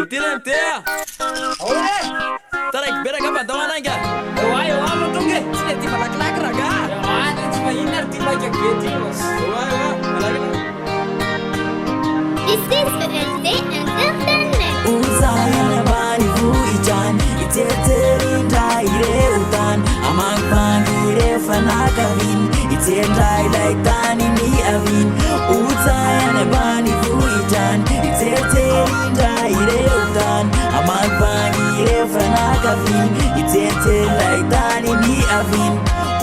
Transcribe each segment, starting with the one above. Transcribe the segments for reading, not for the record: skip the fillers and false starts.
Tira mtea. Oleh. Tarik bera ka padawana inga. Wai wa matunge. Sini ti balak raga. Wai cuma inar tiba ke beti bos. Wai alagi. This is VLD Entertainment. Uzayana bani vuijan iteteri ndaire utan amang pangire fanaka vin itendai laitani ni avin Uzayana bani vuijan iteteri ndaire utan amang pangire fanaka vin itendai laitani ni avin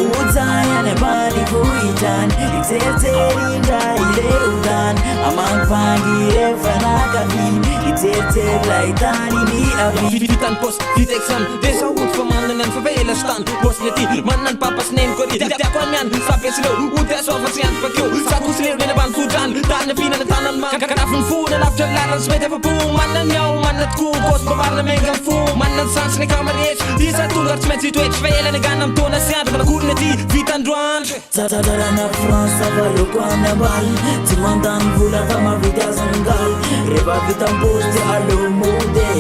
Uzayana bani vuijan iteteri ndaire utan amang pangire fanaka vin itendai laitani ni avin Fitan pos, fit exam Desa ut förmannen en förväla stan Pos neti, mannen pappas nen kori Tiap kwanyan, sampai silo Udah så för sent för kul Saku slir den ban fudan Tanne fina den tannan man Kanafen foden after läraren smete för boom Mannen jag, mannen ko Pos bevarna megan få Mannen sansen i kamerage Disa tulgar smet sitt och ett Svelen i ganam tona sian Bara kurneti, fitan druan Tatadara na Fransa valo kwana bal Timandan vula tama vidya zangal Reba vitan poste alo mode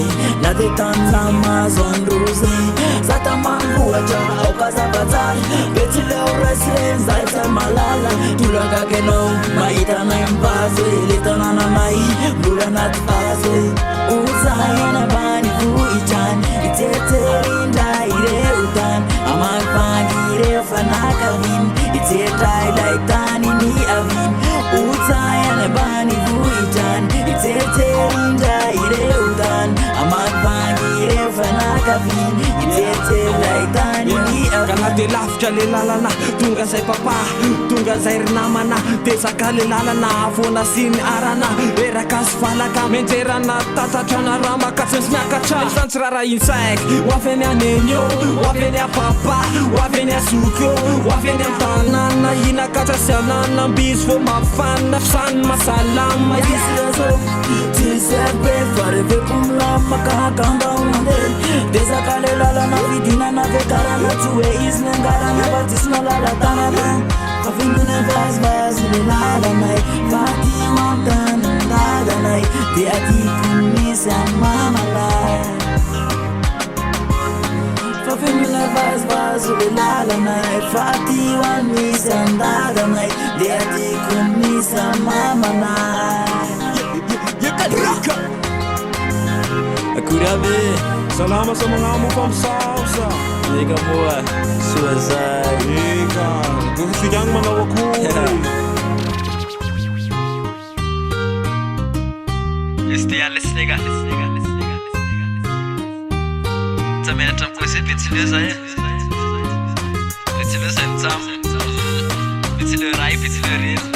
Na detan sama zon rose Zata mangua ja au kaza bazar Betile o reslen zaita malala Tulaga keno maita na imbazo Leta na na mai Mula na tfazo Uzaya na bani kuichan Iteteri ndaire utan Amak pangire fanaka vin Itetai laitani ni avin Uzaya na bani kuichan Iteteri ndaire utan Amak pangire fanaka vin Itetai laitani ni avin Kana de laf jale lalana Tunga zay papa Tunga zay rinamana Desaka le lalana Avona sin arana Erakas falaka Menjerana tatatrana rama Katsens miakatra Sansy rara insaik Wafeny anenyo Wafeny a papa Wafeny a sokyo Wafeny am tanana Ina katrasianana Bis fo mafana Fisan masalama Islezo Tiserbe Fareve kumlama Kakamba unde Desaka le lalana Vidina na vekarana Tue islengarana Batisna lalatanana Kafindune vaz le lalanai Vati wantana ndaganai Diati kumisa mamalai Kafindune vaz le lalanai Vati wantana ndaganai Diati kumisa mamalai Akurabe Salama sa mga amo pamsausa. Ika moa Suazai Ika, gusto mga wakuri. Listiga. Também não estamos com esse Litsilöser aí. Litsilöser im Zaum. Litsilöserei, Litsilöser.